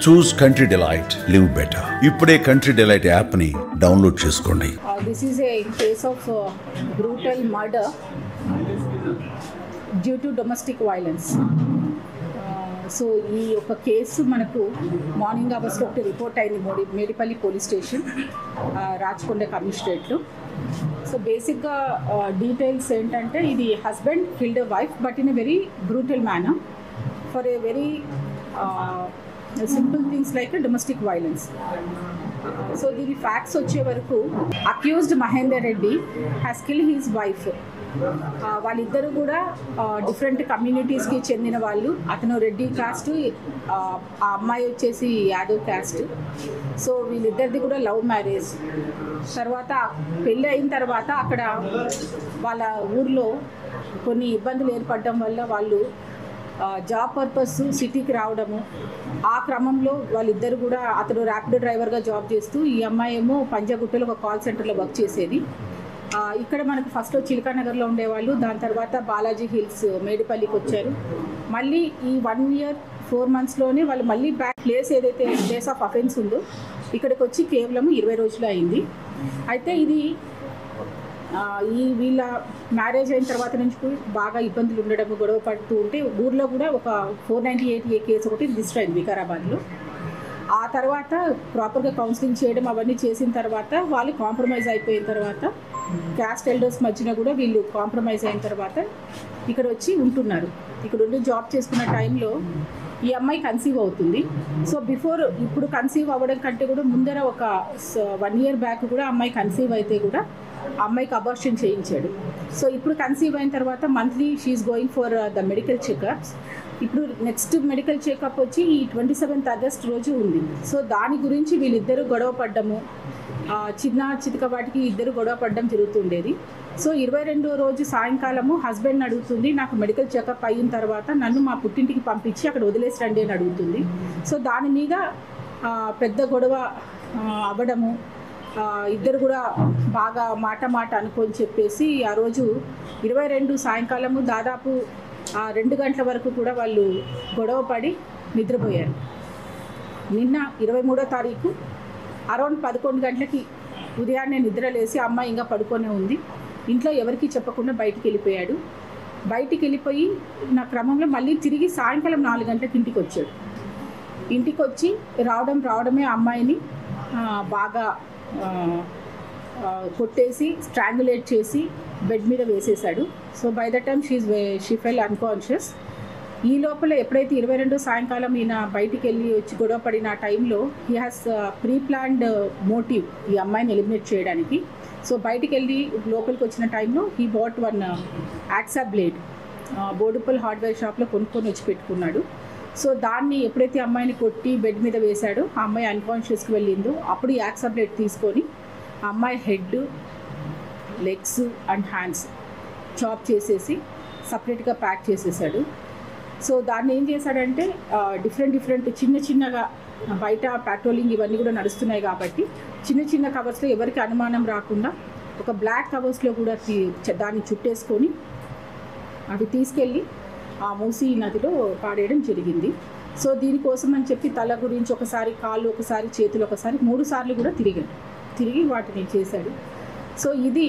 చూస్ country delight, live better. ఇప్పుడే country delight app ని download చేసుకోండి. This is a case of brutal murder due to domestic violence. So ఈ ఒక case మనకు morning అవర్స్లో ఒకటి రిపోర్ట్ అయింది మేడిపల్లి పోలీస్ స్టేషన్, రాచకొండ కమిషనరేట్లో. సో బేసిక్గా డీటెయిల్స్ ఏంటంటే, ఇది husband killed a wife but in a very brutal manner for a very simple things like domestic violence. So దీని ఫ్యాక్ట్స్ వచ్చే వరకు, accused Mahender Reddy has kill his wife. వాళ్ళిద్దరూ కూడా డిఫరెంట్ కమ్యూనిటీస్కి చెందిన వాళ్ళు. అతను రెడ్డి కాస్ట్, ఆ అమ్మాయి వచ్చేసి యాదవ్ కాస్ట్. సో వీళ్ళిద్దరిది కూడా లవ్ మ్యారేజ్. తర్వాత పెళ్ళి అయిన తర్వాత అక్కడ వాళ్ళ ఊర్లో కొన్ని ఇబ్బందులు ఏర్పడడం వల్ల వాళ్ళు జాబ్ పర్పస్ సిటీకి రావడము. ఆ క్రమంలో వాళ్ళిద్దరు కూడా, అతను ర్యాపిడో డ్రైవర్గా జాబ్ చేస్తూ, ఈ అమ్మాయి ఏమో పంజాగుట్టలో ఒక కాల్ సెంటర్లో వర్క్ చేసేది. ఇక్కడ మనకు ఫస్ట్లో చిలకానగర్లో ఉండేవాళ్ళు, దాని తర్వాత బాలాజీ హిల్స్ మేడిపల్లికి వచ్చారు. మళ్ళీ ఈ 1 year 4 monthsలోనే వాళ్ళు మళ్ళీ బ్యాక్ ఏదైతే ప్లేస్ ఆఫ్ అఫెన్స్ ఉందో ఇక్కడికి వచ్చి కేవలం 20 రోజులు అయింది. అయితే ఇది వీళ్ళ మ్యారేజ్ అయిన తర్వాత నుంచి బాగా ఇబ్బందులు ఉండడం, గొడవ పడుతూ ఉంటే ఊర్లో కూడా ఒక 498A కేసు ఒకటి రిజిస్టర్ అయింది వికారాబాద్లో. ఆ తర్వాత ప్రాపర్గా కౌన్సిలింగ్ చేయడం అవన్నీ చేసిన తర్వాత వాళ్ళు కాంప్రమైజ్ అయిపోయిన తర్వాత, క్యాస్ట్ ఎల్డర్స్ మధ్యన కూడా వీళ్ళు కాంప్రమైజ్ అయిన తర్వాత ఇక్కడ వచ్చి ఉంటున్నారు. ఇక్కడ ఉండి జాబ్ చేసుకున్న టైంలో ఈ అమ్మాయి కన్సీవ్ అవుతుంది. సో ఇప్పుడు కన్సీవ్ అవ్వడం కంటే కూడా ముందర ఒక 1 year బ్యాక్ కూడా అమ్మాయి కన్సీవ్ అయితే కూడా అమ్మాయికి అబార్షన్ చేయించాడు. సో ఇప్పుడు కన్సీవ్ అయిన తర్వాత monthly she's going for the medical checkups. ఇప్పుడు నెక్స్ట్ మెడికల్ చెకప్ వచ్చి ఈ 27th August రోజు ఉంది. సో దాని గురించి వీళ్ళిద్దరూ గొడవ పడ్డము, చిన్న చితక వాటికి ఇద్దరు గొడవ పడడం జరుగుతుండేది. సో 22వ రోజు సాయంకాలము హస్బెండ్ అడుగుతుంది, నాకు మెడికల్ చెకప్ అయిన తర్వాత నన్ను మా పుట్టింటికి పంపించి అక్కడ వదిలేసి రండి అని అడుగుతుంది. సో దాని మీద పెద్ద గొడవ అవ్వడము, ఇద్దరు కూడా బాగా మాట అనుకొని చెప్పేసి ఆ రోజు 22 సాయంకాలము దాదాపు 2 గంటల వరకు కూడా వాళ్ళు గొడవ పడి నిద్రపోయారు. నిన్న 23వ తారీఖు అరౌండ్ 11 గంటలకి ఉదయాన్నే నిద్రలేసి అమ్మాయి ఇంకా పడుకొనే ఉంది. ఇంట్లో ఎవరికి చెప్పకుండా బయటికి వెళ్ళిపోయాడు. బయటికి వెళ్ళిపోయి నా క్రమంలో మళ్ళీ తిరిగి సాయంకాలం 4 గంటలకు ఇంటికి వచ్చాడు. ఇంటికి వచ్చి రావడమే అమ్మాయిని బాగా కొట్టేసి స్ట్రాంగులేట్ చేసి బెడ్ మీద వేసేసాడు. So by the time she full unconscious. ఈ లోపల ఎప్పుడైతే 22 సాయంకాలం ఈయన బయటికి వెళ్ళి వచ్చి గొడవ పడిన టైంలో he has pre planned motive ఈ అమ్మాయిని ఎలిమినేట్ చేయడానికి. సో బయటికి వెళ్ళి లోపలికి వచ్చిన టైంలో he bought 1 hacksaw blade Boduppal hardware షాప్లో కొనుక్కొని వచ్చి పెట్టుకున్నాడు. సో దాన్ని ఎప్పుడైతే అమ్మాయిని కొట్టి బెడ్ మీద వేశాడో, ఆ అమ్మాయి అన్కాన్షియస్కి వెళ్ళిందో, అప్పుడు ఈ యాక్సా బ్లేడ్ తీసుకొని ఆ అమ్మాయి head, legs and hands chop చేసేసి సపరేట్గా ప్యాక్ చేసేసాడు. సో దాన్ని ఏం చేశాడంటే, డిఫరెంట్ చిన్నగా బయట పెట్రోలింగ్ ఇవన్నీ కూడా నడుస్తున్నాయి కాబట్టి చిన్న కవర్స్లో ఎవరికి అనుమానం రాకుండా ఒక బ్లాక్ కవర్స్లో కూడా దాన్ని చుట్టేసుకొని అవి తీసుకెళ్ళి ఆ మూసీ నదిలో పాడేయడం జరిగింది. సో దీనికోసం అని చెప్పి తల గురించి ఒకసారి, కాళ్ళు ఒకసారి, చేతులు ఒకసారి, 3 సార్లు కూడా తిరిగి వాటిని చేశాడు. సో ఇది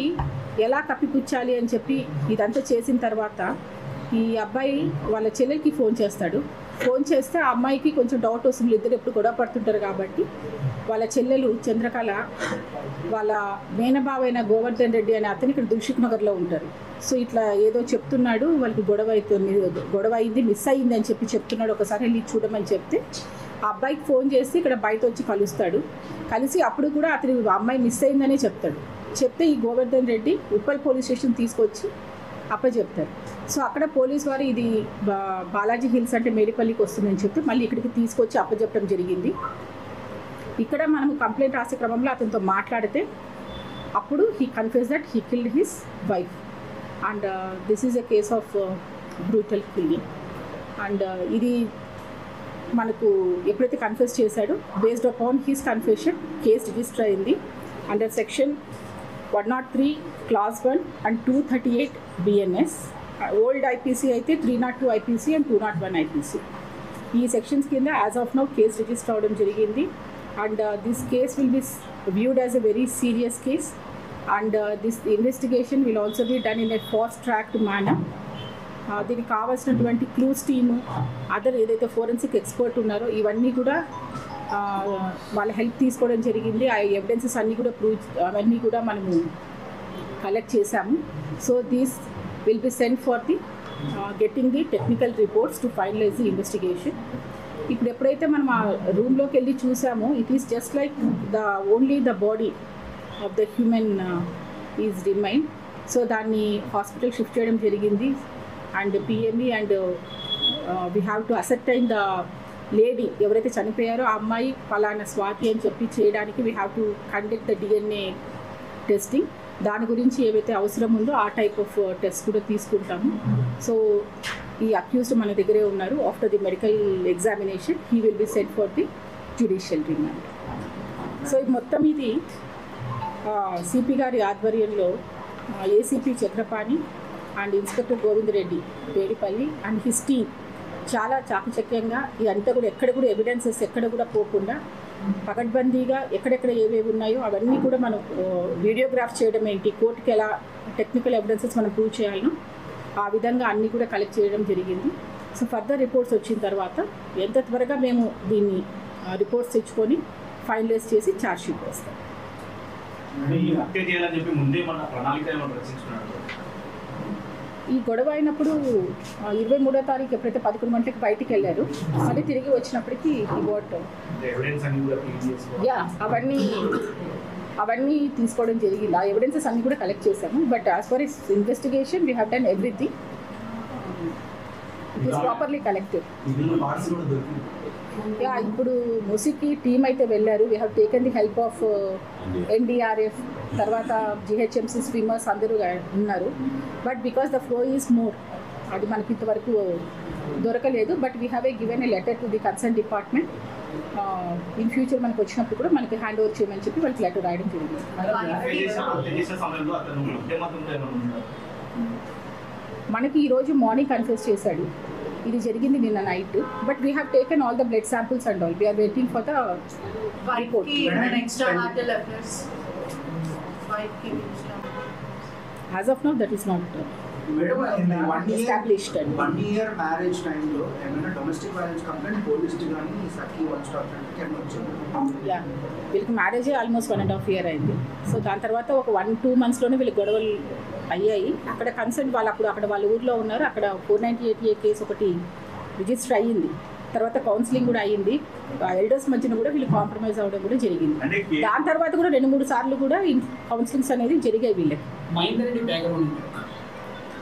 ఎలా కప్పిపుచ్చాలి అని చెప్పి ఇదంతా చేసిన తర్వాత ఈ అబ్బాయి వాళ్ళ చెల్లెలకి ఫోన్ చేస్తాడు. ఫోన్ చేస్తే ఆ అమ్మాయికి కొంచెం డౌట్ వస్తుంది, ఇద్దరు ఎప్పుడు గొడవ పడుతుంటారు కాబట్టి. వాళ్ళ చెల్లెలు చంద్రకళ వాళ్ళ మేనబావైన గోవర్ధన్ రెడ్డి అనే అతను ఇక్కడ దిల్షుక్ నగర్లో ఉంటారు. సో ఇట్లా ఏదో చెప్తున్నాడు, వాళ్ళకి గొడవ అయింది, మిస్ అయ్యింది అని చెప్పి చెప్తున్నాడు, ఒకసారి వెళ్ళి చూడమని చెప్తే ఆ అబ్బాయికి ఫోన్ చేసి ఇక్కడ బయట వచ్చి కలిసి అప్పుడు కూడా అతని అమ్మాయి మిస్ అయిందనే చెప్తే ఈ గోవర్ధన్ రెడ్డి ఉప్పల్ పోలీస్ స్టేషన్ తీసుకొచ్చి అప్పచెప్తారు. సో అక్కడ పోలీస్ వారు ఇది బాలాజీ హిల్స్ అంటే మేడిపల్లికి వస్తుందని చెప్తే మళ్ళీ ఇక్కడికి తీసుకొచ్చి అప్పచెప్పడం జరిగింది. ఇక్కడ మనము కంప్లైంట్ రాసే క్రమంలో అతనితో మాట్లాడితే అప్పుడు he confess that he killed his wife and this is a case of brutal killing. And ఇది మనకు ఎప్పుడైతే కన్ఫెస్ చేశాడో, based upon his confession case register అయింది under section 103 Clause 1 and 238 BNS. Old IPC అయితే 302 IPC and 201 IPC. ఈ sections కింద as of now case register అవ్వడం జరిగింది. And this case will be viewed as a very serious case, and this investigation will also be done in a fast tracked manner. దీనికి కావాల్సినటువంటి clues team, other ఏదైతే forensic expert ఉన్నారో ఇవన్నీ కూడా వాళ్ళ help తీసుకోవడం జరిగింది. ఆ ఎవిడెన్సెస్ అన్నీ కూడా అవన్నీ కూడా మనము కలెక్ట్ చేశాము. So these will be send for the getting the technical reports to finalize the investigation. ఇప్పుడు ఎప్పుడైతే మనం ఆ రూమ్లోకి వెళ్ళి చూసామో it is just like only the body of the human is remain. So దాన్ని హాస్పిటల్ షిఫ్ట్ చేయడం జరిగింది. And PME and we have to ascertain the lady ఎవరైతే చనిపోయారో ఆ అమ్మాయి ఫలానా స్వాతి అని చెప్పి చేయడానికి we have to conduct the DNA testing. దాని గురించి ఏవైతే అవసరం ఉందో ఆ టైప్ ఆఫ్ టెస్ట్ కూడా తీసుకుంటాము. సో ఈ అక్యూజ్డ్ మన దగ్గరే ఉన్నారు. After the medical examination he will be sent for the judicial remand. So ఇది మొత్తం ఇది సిపి గారి ఆధ్వర్యంలో ACP Chakrapani and inspector Govind Reddy Vedipalli and his team చాలా చాకచక్యంగా ఇదంతా కూడా ఎక్కడ కూడా ఎవిడెన్సెస్ ఎక్కడ కూడా పోకుండా పకడ్బందీగా ఎక్కడెక్కడ ఏవేవి ఉన్నాయో అవన్నీ కూడా మనం వీడియోగ్రాఫ్ చేయడం ఏంటి, కోర్టుకి ఎలా టెక్నికల్ ఎవిడెన్సెస్ మనం ప్రూవ్ చేయాలనో ఆ విధంగా అన్నీ కూడా కలెక్ట్ చేయడం జరిగింది. సో ఫర్దర్ రిపోర్ట్స్ వచ్చిన తర్వాత ఎంత త్వరగా మేము దీన్ని రిపోర్ట్స్ తెచ్చుకొని ఫైనలైజ్ చేసి ఛార్జ్ షీట్ వేస్తాం. ఈ గొడవ అయినప్పుడు 23వ తారీఖు ఎప్పుడైతే 11 గంటలకు బయటికి వెళ్ళారు, మళ్ళీ తిరిగి వచ్చినప్పటికీ అవన్నీ తీసుకోవడం జరిగింది. ఆ ఎవిడెన్సెస్ అన్నీ కూడా కలెక్ట్ చేశాము. But as for is investigation we have done everything. It is properly collected. ఇప్పుడు ముసికి టీమ్ అయితే వెళ్ళారు. We have taken the help of NDRF, తర్వాత జిహెచ్ఎంసీ స్విమ్మర్స్ అందరూ ఉన్నారు. But because the flow is more, అది మనకి ఇంతవరకు దొరకలేదు. But we have given a letter to the concern department. In future మనకు వచ్చినప్పుడు కూడా మనకి హ్యాండ్ ఓవర్ చేయమని చెప్పి వాళ్ళకి లెటర్ రాయడం జరిగింది. మనకి ఈరోజు మార్నింగ్ కన్ఫెస్ చేశాడు. ఇది జరిగింది నిన్న night. But we have taken all the blood samples and all. We are waiting for the report. As of now, that is not established. 1 year marriage time lo emana domestic violence complaint police ki gaani saki one stop center ki వచ్చారు. Yeah, వీళ్ళకి marriage almost 1.5 year అయింది. So దాని తర్వాత ఒక 1-2 monthsలోనే వీళ్ళకి గొడవలు అయ్యాయి. అక్కడ కన్సర్న్ వాళ్ళు అక్కడ వాళ్ళ ఊర్లో ఉన్నారు. అక్కడ 498A కేసు ఒకటి రిజిస్టర్ అయ్యింది. తర్వాత కౌన్సిలింగ్ కూడా అయ్యింది. ఎల్డర్స్ మధ్యన కూడా వీళ్ళు కాంప్రమైజ్ అవ్వడం కూడా జరిగింది. దాని తర్వాత కూడా 2-3 సార్లు కూడా కౌన్సిలింగ్స్ అనేది జరిగాయి వీళ్ళకి.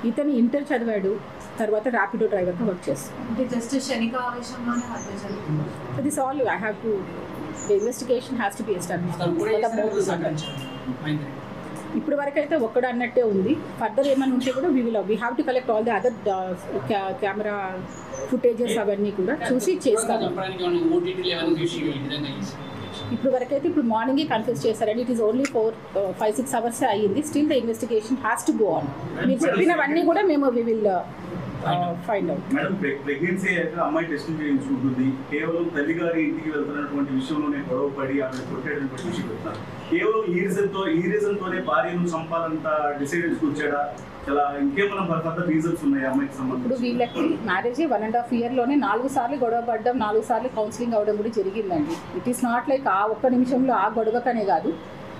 ఇతను ఇంటర్ చదివాడు, తర్వాత ర్యాపిడో డ్రైవర్గా వర్క్ చేస్తాడు. This all I have to the investigation has to be established. ఇప్పుడు వరకు అయితే ఒక్కడు అన్నట్టే ఉంది. ఫర్దర్ ఏమైనా ఉంటే కూడా we have to collect all the other camera footages అవన్నీ కూడా చూసి చేస్తాను. ఇప్పుడు వరకైతే ఇప్పుడు మార్నింగే కన్ఫెస్ చేశారండి. ఇట్ ఈస్ ఓన్లీ 4-5-6 hours అయ్యింది. Still the investigation has to go on. మీరు చెప్పినవన్నీ కూడా మేము we will find out. Madam, pregnancy అయితే అమ్మాయి టెస్టింగ్ చేయించుకుంటుంది. కేవలం తల్లిగారి ఇంటికి వెళ్తున్నటువంటి విషయంలోనే గొడవపడి ఆమె కొట్టేటటువంటి విషయం చెప్తారు. కేవలం ఈ రీజన్తోనే భార్యను చంపాలంత డిసైడ్ చేసుకొచ్చాడా? చాలా ఇంకేమైనా ఫర్దర్ రీజన్స్ ఉన్నాయి అమ్మాయికి సంబంధించి? ఇప్పుడు వీళ్ళకి మ్యారేజ్ 1.5 yearలోనే 4 సార్లు గొడవ పడ్డం, 4 సార్లు కౌన్సిలింగ్ అవ్వడం కూడా జరిగిందండి. ఇట్ ఈస్ నాట్ లైక్ ఆ ఒక్క నిమిషంలో ఆ గొడవకనే కాదు.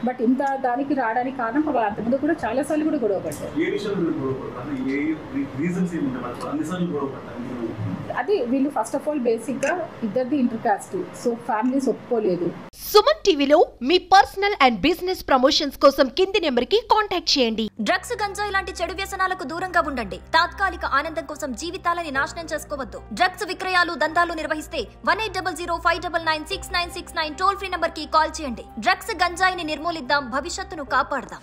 బట్ ఇంత దానికి రావడానికి కారణం వాళ్ళు అంతకుముందు కూడా చాలా సార్లు కూడా గొడవ పడ్డారు. అది వీళ్ళు ఫస్ట్ ఆఫ్ ఆల్ బేసిక్గా ఇద్దరిది ఇంటర్ కాస్ట్, సో ఫ్యామిలీస్ ఒప్పుకోలేదు. సుమన్ టీవీలో మీ పర్సనల్ అండ్ బిజినెస్ ప్రమోషన్స్ కోసం కింది నెంబర్కి కాంటాక్ట్ చేయండి. డ్రగ్స్, గంజాయి లాంటి చెడు వ్యసనాలకు దూరంగా ఉండండి. తాత్కాలిక ఆనందం కోసం జీవితాలని నాశనం చేసుకోవద్దు. డ్రగ్స్ విక్రయాలు, దందాలు నిర్వహిస్తే 1800-599-6969 టోల్ ఫ్రీ నంబర్ కి కాల్ చేయండి. డ్రగ్స్, గంజాయిని నిర్మూలిద్దాం, భవిష్యత్తును కాపాడదాం.